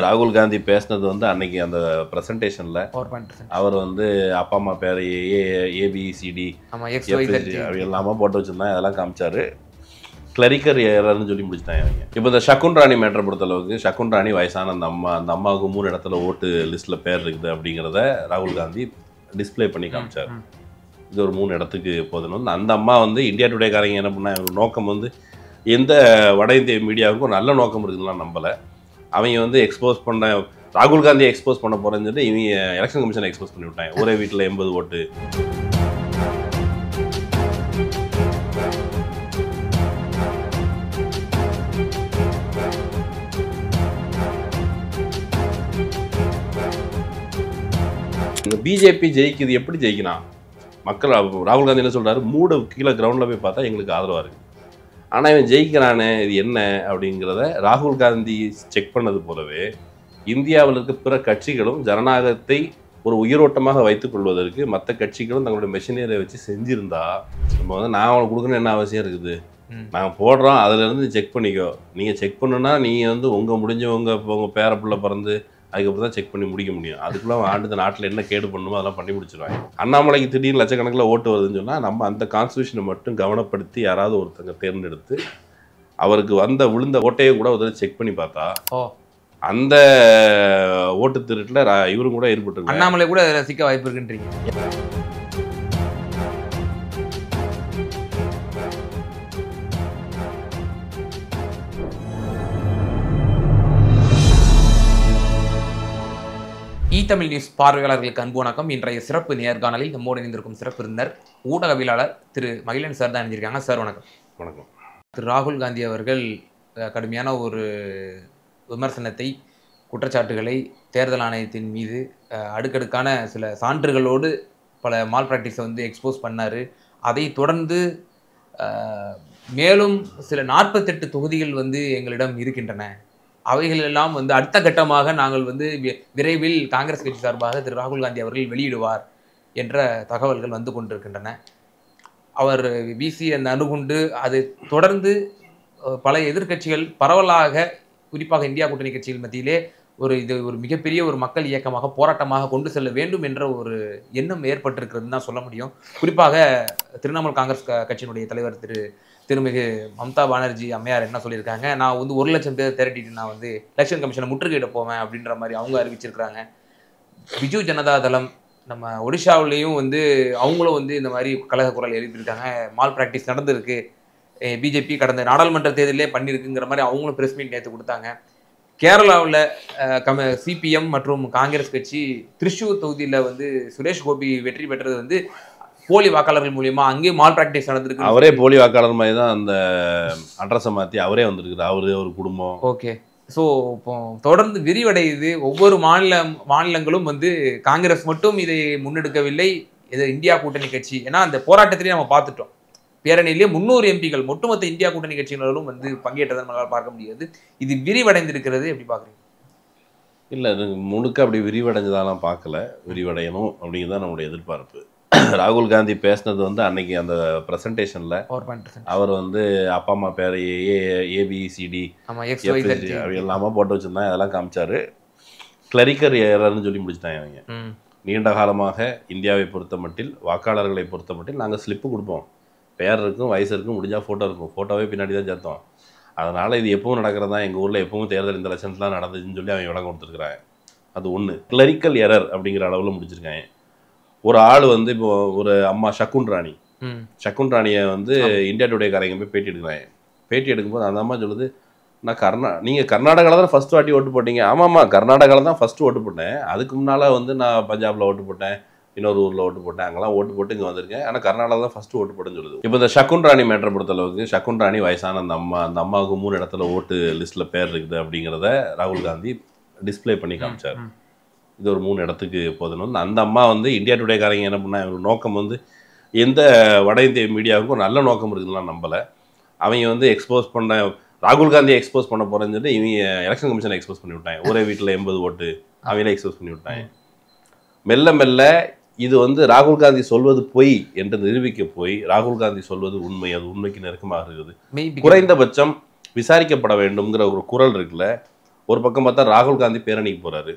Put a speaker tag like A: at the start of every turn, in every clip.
A: ராகுல் காந்தி பேசினது வந்து அன்னைக்கு அந்த பிரசன்டேஷன்ல அவர் வந்து அப்பா அம்மா பேர் ஏபிசிடி எல்லாமே போட்டு வச்சிருந்தாங்க, அதெல்லாம் காமிச்சாரு. கிளரிக்கல் ஏரர்னு சொல்லி முடிச்சிட்டாங்க அவங்க. இப்போ இந்த ஷகுன் ராணி மேட்டரை பொறுத்தளவுக்கு, ஷகுன் ராணி வயசான அந்த அம்மாவுக்கு 3 இடத்துல ஓட்டு லிஸ்ட்டில் பேர் இருக்குது அப்படிங்கிறத ராகுல் காந்தி டிஸ்பிளே பண்ணி காமிச்சார். இது ஒரு 3 இடத்துக்கு போதுன்னு. அந்த அம்மா வந்து இந்தியா டுடேக்காரங்க என்ன பண்ணாங்க, நோக்கம் வந்து எந்த வட இந்திய மீடியாவுக்கும் நல்ல நோக்கம் இருக்குதுலாம் நம்பலை. அவங்க வந்து எக்ஸ்போஸ் பண்ண, ராகுல் காந்தியை எக்ஸ்போஸ் பண்ண போகிறேன்னு சொல்லி இவங்க எலெக்ஷன் கமிஷனை எக்ஸ்போஸ் பண்ணி விட்டாங்க. ஒரே வீட்டில் 80 ஓட்டு. இந்த பிஜேபி ஜெயிக்குது, எப்படி ஜெயிக்கணும்? மக்கள் ராகுல் காந்தி என்ன சொல்கிறாரு, மூடு கீழே கிரவுண்டில் போய் பார்த்தா எங்களுக்கு ஆதரவாக இருக்குது. ஆனால் இவன் ஜெயிக்கிறானே, இது என்ன அப்படிங்கிறத ராகுல் காந்தி செக் பண்ணது போலவே இந்தியாவில் இருக்க பிற கட்சிகளும் ஜனநாயகத்தை ஒரு உயிரோட்டமாக வைத்துக் கொள்வதற்கு மற்ற கட்சிகளும் தங்களுடைய மெஷினரியை வச்சு செஞ்சுருந்தா, நம்ம வந்து நான் அவனுக்கு கொடுக்கணும்னு என்ன அவசியம் இருக்குது? நாங்கள் போடுறோம், அதுலேருந்து செக் பண்ணிக்கோ. நீங்கள் செக் பண்ணுன்னா நீங்கள் வந்து உங்கள் பேரப்புள்ள பிறந்து அதுக்கப்புறம் தான் செக் பண்ணி முடிக்க முடியும். அதுக்குள்ளே ஆண்டு இந்த நாட்டில் என்ன கேடு பண்ணணுமோ அதெல்லாம் பண்ணி முடிச்சிடுவாங்க. அண்ணாமலைக்கு திடீர்னு லட்சக்கணக்கில் ஓட்டு வருதுன்னு சொன்னால் நம்ம அந்த கான்ஸ்டியூஷனை மட்டும் கவனப்படுத்தி யாராவது ஒருத்தங்க தேர்ந்தெடுத்து அவருக்கு விழுந்த ஓட்டையை கூட ஒரு செக் பண்ணி பார்த்தா அந்த ஓட்டு திருட்டில் இவரும் கூட ஏற்பட்டு
B: அண்ணாமலை கூட ரசிக்க வாய்ப்பு இருக்குன்றீங்க. தமிழ் நியூஸ் பார்வையாளர்களுக்கு அன்பு வணக்கம். இன்றைய சிறப்பு நேர்காணலில் நம்மோடு இணைந்திருக்கும் சிறப்பு விருந்தினர் ஊடகவியலாளர் திரு மகிழன் சார் தான் இணைஞ்சிருக்காங்க. சார் வணக்கம்.
A: வணக்கம்.
B: திரு ராகுல் காந்தி அவர்கள் கடுமையான ஒரு விமர்சனத்தை, குற்றச்சாட்டுகளை தேர்தல் ஆணையத்தின் மீது அடுக்கடுக்கான சில சான்றுகளோடு பல மால் பிராக்டிஸை வந்து எக்ஸ்போஸ் பண்ணார். அதை தொடர்ந்து மேலும் சில 48 தொகுதிகள் வந்து எங்களிடம் இருக்கின்றன, அவைகளெல்லாம் வந்து அடுத்த கட்டமாக நாங்கள் வந்து விரைவில் காங்கிரஸ் கட்சி சார்பாக திரு ராகுல் காந்தி அவர்கள் வெளியிடுவார் என்ற தகவல்கள் வந்து கொண்டிருக்கின்றன. அவர் வீசிய அந்த அணுகுண்டு அது தொடர்ந்து பல எதிர்க்கட்சிகள் பரவலாக, குறிப்பாக இந்தியா கூட்டணி கட்சிகள் மத்தியிலே இது ஒரு மிகப்பெரிய ஒரு மக்கள் இயக்கமாக, போராட்டமாக கொண்டு செல்ல வேண்டும் என்ற ஒரு எண்ணம் ஏற்பட்டிருக்கிறதுன்னு தான் சொல்ல முடியும். குறிப்பாக திரிணாமுல் காங்கிரஸ் கட்சியினுடைய தலைவர் திருமிகு மம்தா பானர்ஜி அம்மையார் என்ன சொல்லியிருக்காங்க, நான் வந்து 1 லட்சம் பேர் திரட்டிட்டு நான் வந்து எலெக்ஷன் கமிஷனை முற்றுகையிட போவேன் அப்படின்ற மாதிரி அவங்க அறிவிச்சிருக்கிறாங்க. பிஜு ஜனதா தளம் நம்ம ஒடிஷாவிலையும் வந்து அவங்களும் வந்து இந்த மாதிரி கலக குரல் எழுப்பியிருக்காங்க. மால் பிராக்டிஸ் நடந்திருக்கு, பிஜேபி கடந்த நாடாளுமன்ற தேர்தலே பண்ணியிருக்குங்கிற மாதிரி அவங்களும் பிரஸ் மீட் நேற்று கொடுத்தாங்க. கேரளாவில் சிபிஎம் மற்றும் காங்கிரஸ் கட்சி திரிசூர் தொகுதியில் வந்து சுரேஷ் கோபி வெற்றி பெற்றது வந்து போலி வாக்காளர்கள் மூலியமா அங்கே மால் பிராக்டிஸ் நடந்திருக்கு.
A: அவரே போலி வாக்காளர் மாதிரி தான் அந்த அட்ரஸை மாற்றி அவரே வந்திருக்குது, ஒரு குடும்பம்.
B: ஓகே. ஸோ இப்போ தொடர்ந்து விரிவடையுது. ஒவ்வொரு மாநிலங்களும் வந்து காங்கிரஸ் மட்டும் இதை முன்னெடுக்கவில்லை, இது இந்தியா கூட்டணி கட்சி. ஏன்னா அந்த போராட்டத்திலேயே நம்ம பார்த்துட்டோம், பேரணியிலேயே 300 எம்பிகள் ஒட்டுமொத்த இந்தியா கூட்டணி கட்சியினரும் வந்து பங்கேற்றதை நம்மளால் பார்க்க முடியாது. இது விரிவடைந்திருக்கிறது, எப்படி பார்க்குறீங்க?
A: இல்லை, அது முழுக்க அப்படி விரிவடைஞ்சதாலாம் பார்க்கல. விரிவடையணும் அப்படிங்கிறது தான் நம்மளுடைய எதிர்பார்ப்பு. ராகுல் காந்தி பேசினது வந்து அன்னைக்கு அந்த பிரசன்டேஷன்ல அவர் வந்து அப்பா அம்மா பேர் ஏபிசிடி எல்லாமே போட்டு வச்சிருந்தாங்க, அதெல்லாம் காமிச்சாரு. கிளரிக்கல் ஏரர்னு சொல்லி முடிச்சிட்டாங்க அவங்க. நீண்ட காலமாக இந்தியாவை பொறுத்த மட்டில், வாக்காளர்களை பொறுத்த மட்டில் நாங்கள் ஸ்லிப்பு கொடுப்போம், பேர் இருக்கும், வயசு இருக்கும், முடிஞ்சால் ஃபோட்டோ இருக்கும், ஃபோட்டோவே பின்னாடி தான் சேர்த்தோம், அதனால் இது எப்பவும் நடக்கிறது தான், எங்கள் ஊரில் எப்பவும் தேர்தல் இந்த லட்சம்லாம் நடந்துச்சுன்னு சொல்லி அவங்க விளக்கம் கொடுத்துருக்குறாங்க. அது ஒன்று. கிளரிக்கல் எரர் அப்படிங்கிற அளவில் முடிச்சிருக்காங்க. ஒரு ஆள் வந்து இப்போ ஒரு அம்மா ஷகுன் ராணியை வந்து இந்தியா டுடேக்காரங்க போய் பேட்டி எடுக்கிறாங்க. பேட்டி எடுக்கும்போது அந்த அம்மா சொல்லுது, நீங்கள் கர்நாடகாவில் தான் ஃபஸ்ட்டு வாட்டி ஓட்டு போட்டீங்க. ஆமாம்மா, கர்நாடகாவில் தான் ஃபஸ்ட்டு ஓட்டு போட்டேன், அதுக்கு முன்னால் வந்து நான் பஞ்சாபில் ஓட்டு போட்டேன், இன்னொரு ஊரில் ஓட்டு போட்டேன், அங்கெல்லாம் ஓட்டு போட்டு இங்கே வந்திருக்கேன், ஆனால் கர்நாடகா தான் ஃபஸ்ட்டு ஓட்டு போட்டேன்னு சொல்லுது. இப்போ இந்த ஷகுன் ராணி மேட்டரை பொறுத்தளவுக்கு, ஷகுன் ராணி வயசான அந்த அம்மாவுக்கு 3 இடத்துல ஓட்டு லிஸ்ட்டில் பேர் இருக்குது அப்படிங்கிறத ராகுல் காந்தி டிஸ்பிளே பண்ணி காமிச்சார். இது ஒரு 3 இடத்துக்கு போதுன்னு. அந்த அம்மா வந்து இந்தியா டுடேக்காரங்க என்ன பண்ணாங்க, நோக்கம் வந்து எந்த வட இந்திய மீடியாவுக்கும் நல்ல நோக்கம் இருக்குதுலாம் நம்பலை. அவங்க வந்து எக்ஸ்போஸ் பண்ண, ராகுல் காந்தியை எக்ஸ்போஸ் பண்ண போகிறேன்னு சொல்லி இவங்க எலெக்ஷன் கமிஷனை எக்ஸ்போஸ் பண்ணி விட்டாங்க. ஒரே வீட்டில் 80 ஓட்டு அவங்களே எக்ஸ்போஸ் பண்ணி விட்டாங்க. மெல்ல மெல்ல இது வந்து ராகுல் காந்தி சொல்வது பொய் என்று நிரூபிக்க போய் ராகுல் காந்தி சொல்வது உண்மை, அது உண்மைக்கு நெருக்கமாக இருக்குது. குறைந்தபட்சம் விசாரிக்கப்பட வேண்டும்ங்கிற ஒரு குரல் இருக்குல்ல, ஒரு பக்கம் பார்த்தா ராகுல் காந்தி பேரணிக்கு போறாரு,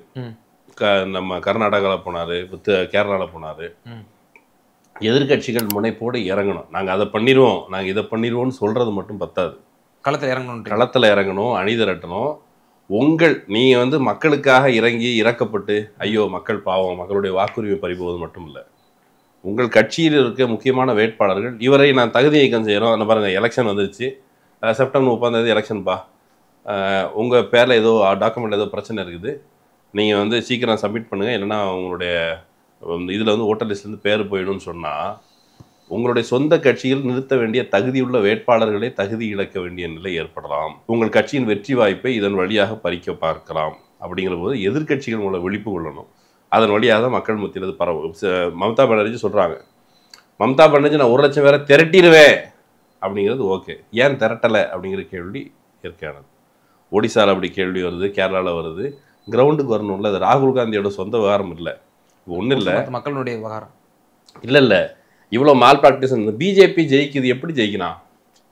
A: நம்ம கர்நாடகாவில் போனாரு, கேரளாவில் போனாரு. எதிர்கட்சிகள் முனைப்போடு இறங்கணும், நாங்கள் அதை பண்ணிடுவோம், நாங்கள் இதை பண்ணிடுவோம்னு சொல்றது மட்டும் பத்தாது, களத்தில் இறங்கணும், அணி திரட்டணும். நீங்கள் வந்து மக்களுக்காக இறக்கப்பட்டு ஐயோ மக்கள் பாவம், மக்களுடைய வாக்குரிமை பறிபோவது மட்டும் இல்லை, உங்கள் கட்சியில் இருக்க முக்கியமான வேட்பாளர்கள் இவரை நான் தகுதி நீக்கம் செய்கிறோம். அந்த பாருங்கள், எலெக்ஷன் வந்துருச்சு, செப்டம்பர் 30 எலெக்ஷன்ப்பா, உங்கள் பேரில் ஏதோ டாக்குமெண்ட் ஏதோ பிரச்சனை இருக்குது, நீங்கள் வந்து சீக்கிரம் சப்மிட் பண்ணுங்கள், இல்லைன்னா உங்களுடைய இதில் வந்து ஓட்டர் லிஸ்ட்லேருந்து பேர் போயிடும்னு சொன்னால் உங்களுடைய சொந்த கட்சியில் நிறுத்த வேண்டிய தகுதியுள்ள வேட்பாளர்களே தகுதி இழக்க வேண்டிய நிலை ஏற்படலாம், உங்கள் கட்சியின் வெற்றி வாய்ப்பை இதன் வழியாக பறிக்க பார்க்கலாம். அப்படிங்கிற போது எதிர்கட்சிகள் உங்களை விழிப்பு கொள்ளணும், அதன் வழியாக தான் மக்கள் மத்தியில் அது பரவும். மம்தா பானர்ஜி சொல்கிறாங்க, மம்தா பானர்ஜி நான் 1 லட்சம் பேரை திரட்டிடுவேன் அப்படிங்கிறது ஓகே, ஏன் திரட்டலை அப்படிங்கிற கேள்வி இயற்கையானது. ஒடிசாவில் அப்படி கேள்வி வருது, கேரளாவில் வருது, கிரவுண்டுக்கு வரணும்ல. அது ராகுல் காந்தியோட சொந்த விவகாரம் இல்லை, ஒன்றும் இல்லை,
B: மக்களுடைய விவகாரம்
A: இல்லை. இவ்வளோ மால் ப்ராக்டிஸ் பிஜேபி ஜெயிக்குது, எப்படி ஜெயிக்கணும்?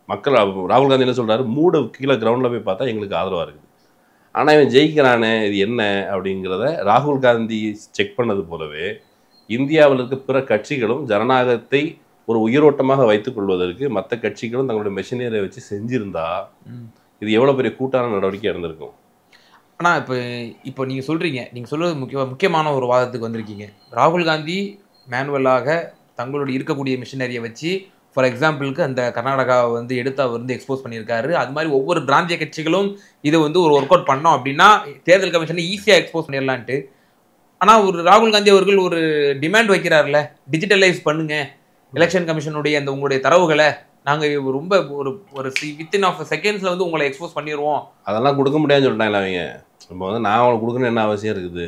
A: மக்கள் ராகுல் காந்தி என்ன சொல்கிறாரு, மூட கீழே கிரவுண்டில் போய் பார்த்தா எங்களுக்கு ஆதரவாக இருக்குது, ஆனால் இவன் ஜெயிக்கிறானே இது என்ன அப்படிங்கிறத ராகுல் காந்தி செக் பண்ணது போலவே இந்தியாவில் இருக்க பிற கட்சிகளும் ஜனநாயகத்தை ஒரு உயிரோட்டமாக வைத்துக் கொள்வதற்கு மற்ற கட்சிகளும் தங்களுடைய மெஷினரியை வச்சு செஞ்சிருந்தா இது எவ்வளோ பெரிய கூட்டான நடவடிக்கை இருந்திருக்கும்.
B: ஆனால் இப்போ நீங்கள் சொல்கிறீங்க, நீங்கள் சொல்கிறது முக்கியமான ஒரு வாதத்துக்கு வந்திருக்கீங்க. ராகுல் காந்தி மேனுவலாக தங்களுடைய இருக்கக்கூடிய மிஷினரியை வச்சு ஃபார் எக்ஸாம்பிளுக்கு அந்த கர்நாடகாவை வந்து எடுத்து அவர் வந்து எக்ஸ்போஸ் பண்ணியிருக்காரு. அது மாதிரி ஒவ்வொரு பிராந்திய கட்சிகளும் இதை வந்து ஒரு ஒர்க் அவுட் பண்ணோம் அப்படின்னா தேர்தல் கமிஷனை ஈஸியாக எக்ஸ்போஸ் பண்ணிடலான்ட்டு. ஆனால் ஒரு ராகுல் காந்தி அவர்கள் ஒரு டிமாண்ட் வைக்கிறார்ல, டிஜிட்டலைஸ் பண்ணுங்க எலெக்ஷன் கமிஷனுடைய அந்த உங்களுடைய தரவுகளை, நாங்கள் ரொம்ப ஒரு வித்தின் ஆஃப் செகண்ட்ஸில் வந்து உங்களை எக்ஸ்போஸ் பண்ணிடுவோம்.
A: அதெல்லாம் கொடுக்க முடியாதுன்னு சொல்லிட்டாங்களா அவங்க. இப்போ வந்து நான் அவங்களுக்கு கொடுக்கணும்னு என்ன அவசியம் இருக்குது,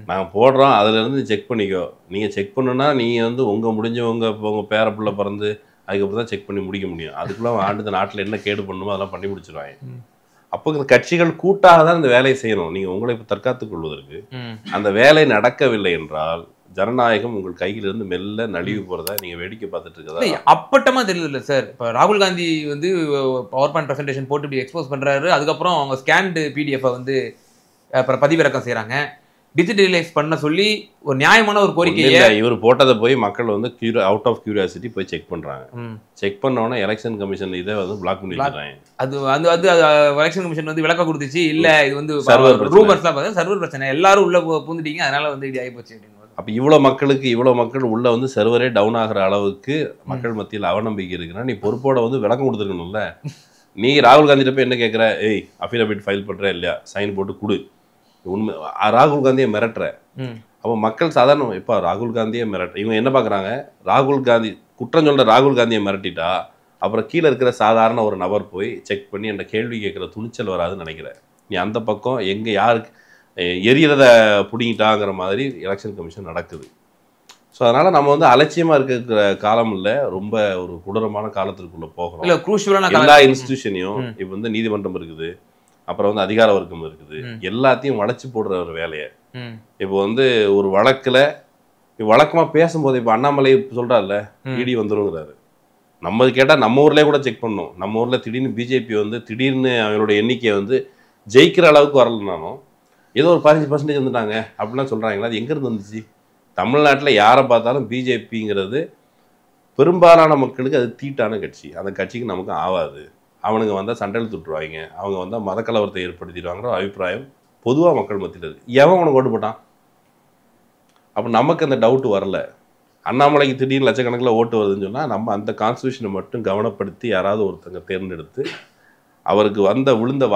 A: நாங்கள் போடுறோம், அதுலேருந்து செக் பண்ணிக்கோ. நீங்கள் செக் பண்ணுன்னா நீங்கள் வந்து உங்கள் பேர பிள்ளை பிறந்து அதுக்கப்புறம் தான் செக் பண்ணி முடிக்க முடியும். அதுக்குள்ளே ஆண்டு இந்த நாட்டில் என்ன கேடு பண்ணணுமோ அதெல்லாம் பண்ணி முடிச்சிடுவாங்க. அப்போ இந்த கட்சிகள் கூட்டாக தான் இந்த வேலையை செய்யணும். நீங்கள் உங்களை இப்போ தற்காத்துக் கொள்வதற்கு அந்த வேலை நடக்கவில்லை என்றால் ஜனநாயகம் உங்கள் கையிலிருந்து மெல்ல நழுவி போகிறதா நீங்கள் வேடிக்கை பார்த்துட்டு இருக்கதா
B: அப்பட்டமாக தெரியல இல்லை சார். இப்போ ராகுல் காந்தி வந்து பவர் பாயிண்ட் ப்ரெசன்டேஷன் போட்டு இப்படி எக்ஸ்போஸ் பண்ணுறாரு, அதுக்கப்புறம் அவங்க ஸ்கேன்டு பிடிஎஃபை வந்து அப்புறம் பதிவிறக்கம் செய்கிறாங்க, டிஜிட்டலைஸ் பண்ண சொல்லி ஒரு நியாயமான ஒரு கோரிக்கையை
A: இவர் போட்டதை போய் மக்கள் வந்து அவுட் ஆஃப் கியூரியாசிட்டி போய் செக் பண்ணுறாங்க. செக் பண்ணோன்னா எலெக்ஷன் கமிஷன் இதை வந்து பிளாக் பண்ணி வச்சுருக்காங்க.
B: அது எலெக்ஷன் கமிஷன் வந்து விளக்க கொடுத்துச்சு, இல்லை இது வந்து ரூமர்ஸ்லாம் பார்த்தா சர்வர் பிரச்சனை, எல்லாரும் உள்ள பூந்துட்டீங்க, அதனால வந்து இப்படி ஆகிப்போச்சு அப்படின்னு.
A: அப்போ இவ்வளோ மக்கள் உள்ள வந்து சர்வரே டவுன் ஆகிற அளவுக்கு மக்கள் மத்தியில் அவநம்பிக்கை இருக்குன்னா நீ பொறுப்போட வந்து விளக்கம் கொடுத்துருக்கணும்ல. நீ ராகுல் காந்திகிட்ட போய் என்ன கேட்குற, ஏய் அஃபிடவிட் ஃபைல் பண்ணுற இல்லையா, சைன் போட்டு கொடு, உண்மை ராகுல் காந்தியை மிரட்டுற. அப்போ மக்கள் சாதாரண இப்போ ராகுல் காந்தியை இவங்க என்ன பார்க்குறாங்க, ராகுல் காந்தி குற்றம் சொல்கிற ராகுல் காந்தியை மிரட்டிட்டா அப்புறம் கீழே இருக்கிற சாதாரண ஒரு நபர் போய் செக் பண்ணி என்ற கேள்வி கேட்குற துணிச்சல் வராதுன்னு நினைக்கிறேன். நீ அந்த பக்கம் எங்கே யாருக்கு எரியறத பிடிங்கிட்டாங்கிற மாதிரி எலெக்ஷன் கமிஷன் நடக்குது. ஸோ அதனால் நம்ம வந்து அலட்சியமாக இருக்கிற காலம் இல்லை, ரொம்ப ஒரு கொடூரமான காலத்திற்குள்ளே போகிறோம். எல்லா இன்ஸ்டிடியூஷனையும் இப்போ வந்து நீதிமன்றம் இருக்குது, அப்புறம் வந்து அதிகார வர்க்கம் இருக்குது, எல்லாத்தையும் வளைச்சு போடுற ஒரு வேலையை. இப்போ வந்து ஒரு வழக்கமாக பேசும்போது இப்போ அண்ணாமலை சொல்கிறாருல்ல இடி வந்துருங்கிறாரு, நம்ம கேட்டால் நம்ம ஊர்லேயே கூட செக் பண்ணோம். நம்ம ஊரில் திடீர்னு பிஜேபி வந்து திடீர்னு அவங்களோட எண்ணிக்கையை வந்து ஜெயிக்கிற அளவுக்கு வரலனாலும் ஏதோ ஒரு 15% வந்துட்டாங்க அப்படிலாம் சொல்கிறாங்களா, அது எங்கேருந்து வந்துச்சு? தமிழ்நாட்டில் யாரை பார்த்தாலும் பிஜேபிங்கிறது பெரும்பாலான மக்களுக்கு அது தீட்டான கட்சி, அந்த கட்சிக்கு நமக்கு ஆகாது, அவனுங்க வந்தால் சண்டையில் துட்டுருவாங்க, அவங்க வந்தால் மதக்கலவரத்தை ஏற்படுத்திடுவாங்கிற அபிப்பிராயம் பொதுவாக மக்கள் மத்தியில் இருக்குது. எவன் உனக்கு ஓட்டு போட்டான்? அப்போ நமக்கு அந்த டவுட் வரல. அண்ணாமலைக்கு திடீர்னு லட்சக்கணக்கில் ஓட்டு வருதுன்னு சொன்னால் நம்ம அந்த கான்ஸ்டியூஷனை மட்டும் கவனப்படுத்தி யாராவது ஒருத்தங்க தேர்ந்தெடுத்து அவருக்கு விழுந்த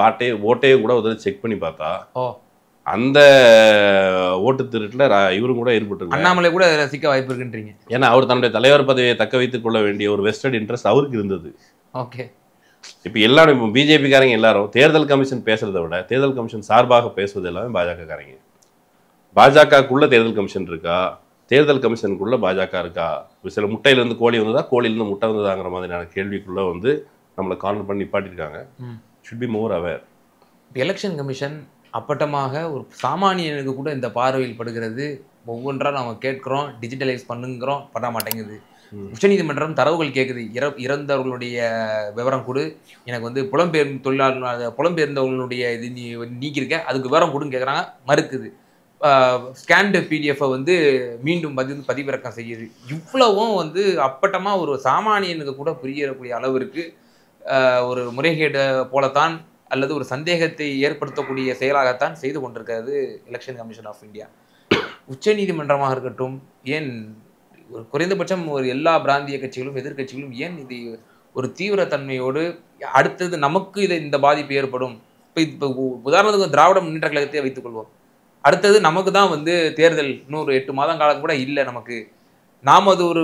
A: ஓட்டையே கூட ஒரு செக் பண்ணி பார்த்தா அந்த ஓட்டு திருட்டில் இவரும் கூட ஏற்பட்டு
B: அண்ணாமலை கூட சிக்க வாய்ப்பு இருக்குன்றீங்க.
A: ஏன்னா அவர் தன்னுடைய தலைவர் பதவியை தக்க வைத்துக் கொள்ள வேண்டிய ஒரு வெஸ்டட் இன்ட்ரெஸ்ட் அவருக்கு இருந்தது.
B: ஓகே,
A: இப்போ எல்லாரும் இப்போ பிஜேபிக்காரங்க எல்லாரும் தேர்தல் கமிஷன் பேசுறதை விட தேர்தல் கமிஷன் சார்பாக பேசுவது எல்லாமே பாஜகக்காரங்க. பாஜகக்குள்ள தேர்தல் கமிஷன் இருக்கா, தேர்தல் கமிஷனுக்குள்ள பாஜக இருக்கா? சில முட்டையிலேருந்து கோழி வந்ததா, கோழியிலேருந்து முட்டை வந்ததாங்கிற மாதிரியான கேள்விக்குள்ளே வந்து நம்மளை கார்னர் பண்ணி நிப்பாட்டியிருக்காங்க. Should be more aware.
B: Election commission அப்பட்டமாக ஒரு சாமானியனுக்கு கூட இந்த பார்வையில் படுகிறது. ஒவ்வொன்றா நம்ம கேட்குறோம், டிஜிட்டலைஸ் பண்ணுங்கிறோம், பண்ண மாட்டேங்குது. உச்சநீதிமன்றம் தரவுகள் கேட்குது, இறந்தவர்களுடைய விவரம் கொடு, எனக்கு வந்து புலம்பெயர்ந்தவர்களுடைய இது நீக்கியிருக்க, அதுக்கு விவரம் கொடுன்னு கேட்குறாங்க, மறுக்குது. ஸ்கேன்டு பிடிஎஃப்பை வந்து மீண்டும் பதிவிறக்கம் செய்யுது. இவ்வளவும் வந்து அப்பட்டமாக ஒரு சாமானியனுக்கு கூட புரியக்கூடிய அளவிற்கு ஒரு முறைகேடு போலத்தான் அல்லது ஒரு சந்தேகத்தை ஏற்படுத்தக்கூடிய செயலாகத்தான் செய்து கொண்டிருக்கிறது எலெக்ஷன் கமிஷன் ஆஃப் இந்தியா. உச்ச நீதிமன்றமாக இருக்கட்டும், ஏன் ஒரு குறைந்தபட்சம் ஒரு எல்லா பிராந்திய கட்சிகளும் எதிர்கட்சிகளும் ஏன் இது ஒரு தீவிரத்தன்மையோடு அடுத்தது நமக்கு இந்த பாதிப்பு ஏற்படும். இப்போ உதாரணத்துக்கு திராவிட முன்னேற்ற கழகத்தை வைத்துக் கொள்வோம். அடுத்தது நமக்கு தான் வந்து தேர்தல் இன்னொரு 8 மாதம் காலம் கூட இல்லை, நமக்கு நாம் அது ஒரு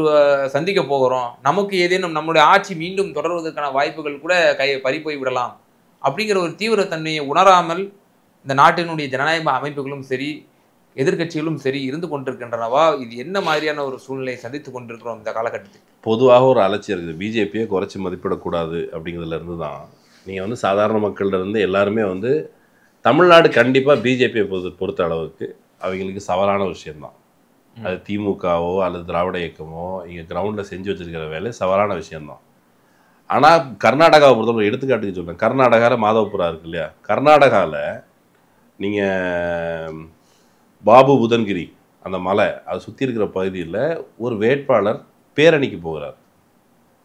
B: சந்திக்க போகிறோம், நமக்கு ஏதேனும் நம்முடைய ஆட்சி மீண்டும் தொடர்வதற்கான வாய்ப்புகள் கூட பறிப்போய் விடலாம் அப்படிங்கிற ஒரு தீவிரத்தன்மையை உணராமல் இந்த நாட்டினுடைய ஜனநாயக அமைப்புகளும் சரி எதிர்கட்சிகளும் சரி இருந்து கொண்டிருக்கின்றனவா? இது என்ன மாதிரியான ஒரு சூழ்நிலையை சந்தித்து கொண்டிருக்கிறோம் இந்த காலகட்டத்தில்?
A: பொதுவாக ஒரு அலட்சியம் இருக்குது. பிஜேபியை குறைச்சி மதிப்பிடக்கூடாது அப்படிங்கிறதுலேருந்து தான் நீங்கள் வந்து சாதாரண மக்களிடருந்து எல்லாருமே வந்து தமிழ்நாடு கண்டிப்பாக பிஜேபியை பொறுத்த அளவுக்கு அவங்களுக்கு சவாலான விஷயம்தான். அது திமுகவோ அல்லது திராவிட இயக்கமோ இங்கே கிரவுண்டில் செஞ்சு வச்சிருக்கிற வேலை சவாலான விஷயம்தான். ஆனால் கர்நாடகாவை பொறுத்தவரை எடுத்துக்காட்டுக்கு சொல்கிறேன். கர்நாடகாவில் மாதவபுரா இருக்கு இல்லையா, கர்நாடகாவில் நீங்கள் பாபு புதன்கிரி அந்த மலை அதை சுற்றி இருக்கிற பகுதியில் ஒரு வேட்பாளர் பேரணிக்கு போகிறார்.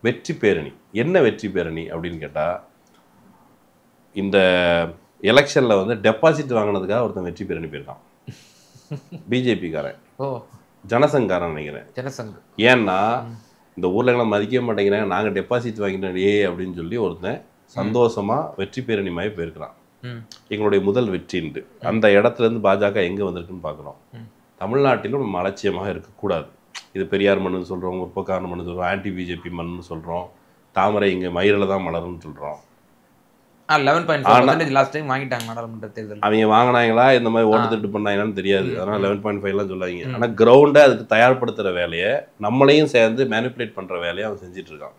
A: வெற்றி பேரணி. என்ன வெற்றி பேரணி அப்படின்னு கேட்டால், இந்த எலெக்ஷனில் வந்து டெபாசிட் வாங்கினதுக்காக ஒருத்தன் வெற்றி பேரணி போயிருக்கான். பிஜேபிக்காரன், ஜனசங்காரன் நினைக்கிறேன், ஜனசங். ஏன்னா இந்த ஊரில் எங்களை மதிக்க மாட்டேங்கிறாங்க, நாங்கள் டெபாசிட் வாங்கிட்டோம் அப்படின்னு சொல்லி ஒருத்தன் சந்தோஷமாக வெற்றி பேரணி மாதிரி போயிருக்கிறான். எங்களுடைய முதல் வெற்றின்ட்டு அந்த இடத்துலேருந்து பாஜக எங்கே வந்திருக்குன்னு பார்க்குறோம். தமிழ்நாட்டிலும் நம்ம அலட்சியமாக இருக்கக்கூடாது. இது பெரியார் மண்ணுன்னு சொல்கிறோம், முற்போக்கான மண்ணு சொல்கிறோம், ஆன்டி பிஜேபி மண்ணுன்னு சொல்கிறோம், தாமரை இங்கே மயிரில் தான் மலருன்னு சொல்கிறோம்.
B: 11.5% லாஸ்ட் டைம் வாங்கிட்டாங்க நாடாளுமன்ற தேர்தல்.
A: அவங்க வாங்கினாங்களா இந்த மாதிரி ஓட்டு திட்டு பண்ணாங்களான்னு தெரியாது, அதனால் 11.5 சொல்லுவாங்க. ஆனால் கிரவுண்டை அதுக்கு தயார்படுத்துகிற வேலையை நம்மளையும் சேர்ந்து மேனிப்புலேட் பண்ணுற வேலையை அவன் செஞ்சுட்டு இருக்கான்.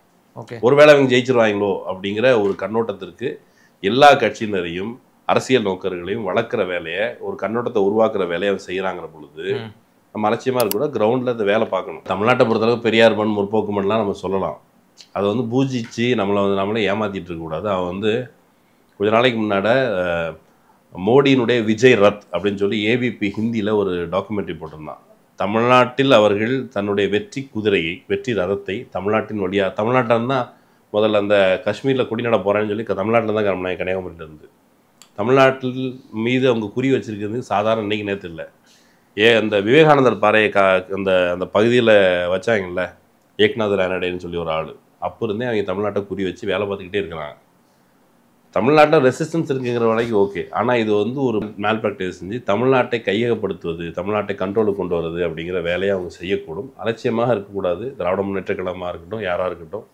A: ஒருவேளை அவங்க ஜெயிச்சிருவாங்களோ அப்படிங்கிற ஒரு கண்ணோட்டத்திற்கு எல்லா கட்சியினரையும் அரசியல் நோக்கர்களையும் வளர்க்குற வேலையை, ஒரு கண்ணோட்டத்தை உருவாக்குற வேலையை அவன் செய்கிறாங்கிற பொழுது நம்ம அலட்சியமாக இருக்க கூட கிரவுண்டில் இந்த வேலை பார்க்கணும். தமிழ்நாட்டை பொறுத்தளவுக்கு பெரியார் மண் முற்போக்கு மண்லாம் நம்ம சொல்லலாம். அதை வந்து பூஜிச்சு நம்மளே ஏமாற்றிட்டு இருக்கக்கூடாது. அவன் வந்து கொஞ்ச நாளைக்கு முன்னாடி மோடியினுடைய விஜய் ரத் அப்படின்னு சொல்லி ஏபிபி ஹிந்தியில் ஒரு டாக்குமெண்ட்ரி போட்டிருந்தான். தமிழ்நாட்டில் அவர்கள் தன்னுடைய வெற்றி குதிரையை, வெற்றி ரதத்தை தமிழ்நாட்டின் வழியாக, தமிழ்நாட்டில் தான் முதல்ல அந்த காஷ்மீரில் குடிநட போகிறேன்னு சொல்லி தமிழ்நாட்டில் தான் கிளம்பினாங்க, கன்னியாகுமரியில் இருந்து. தமிழ்நாட்டில் மீது அவங்க குறி வச்சிருக்கிறது சாதாரண இன்றைக்கி நேற்று இல்லை. அந்த விவேகானந்தர் பாறையை அந்த பகுதியில் வச்சாங்கல்ல, ஏக்நாத் ரானடேன்னு சொல்லி ஒரு ஆள், அப்போ இருந்தே அவங்க தமிழ்நாட்டை குறி வச்சு வேலை பார்த்துக்கிட்டே இருக்கிறாங்க. தமிழ்நாட்டில் ரெசிஸ்டன்ஸ் இருக்குங்கிற வரைக்கும் ஓகே. ஆனால் இது வந்து ஒரு மேல் ப்ராக்டிஸ் செஞ்சு தமிழ்நாட்டை கையகப்படுத்துவது, தமிழ்நாட்டை கண்ட்ரோலுக்கு கொண்டு வருது அப்படிங்கிற வேலையை அவங்க செய்யக்கூடும். அலட்சியமாக இருக்கக்கூடாது. திராவிட முன்னேற்ற கழகமாக இருக்கட்டும், யாராக இருக்கட்டும்,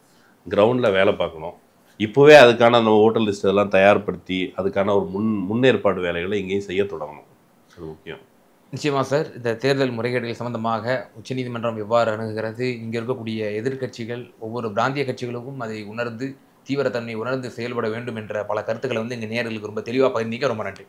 A: கிரவுண்டில் வேலை பார்க்கணும். இப்போவே அதுக்கான நம்ம ஓட்டர் லிஸ்ட் எல்லாம் தயார்படுத்தி அதுக்கான ஒரு முன்னேற்பாடு வேலைகளை இங்கேயும் செய்ய தொடங்கணும். அது முக்கியம்.
B: நிச்சயமாக சார். இந்த தேர்தல் முறைகேடுகள் சம்பந்தமாக உச்சநீதிமன்றம் எவ்வாறு அணுகுகிறது, இங்கே இருக்கக்கூடிய எதிர்கட்சிகள் ஒவ்வொரு பிராந்திய கட்சிகளுக்கும் அதை உணர்ந்து தீவிரத்தன்மை உணர்ந்து செயல்பட வேண்டும் என்ற பல கருத்துக்களை வந்து இங்கே நேயர்களுக்கு ரொம்ப தெளிவாக பகிர்ந்திக்க ரொம்ப நன்றி.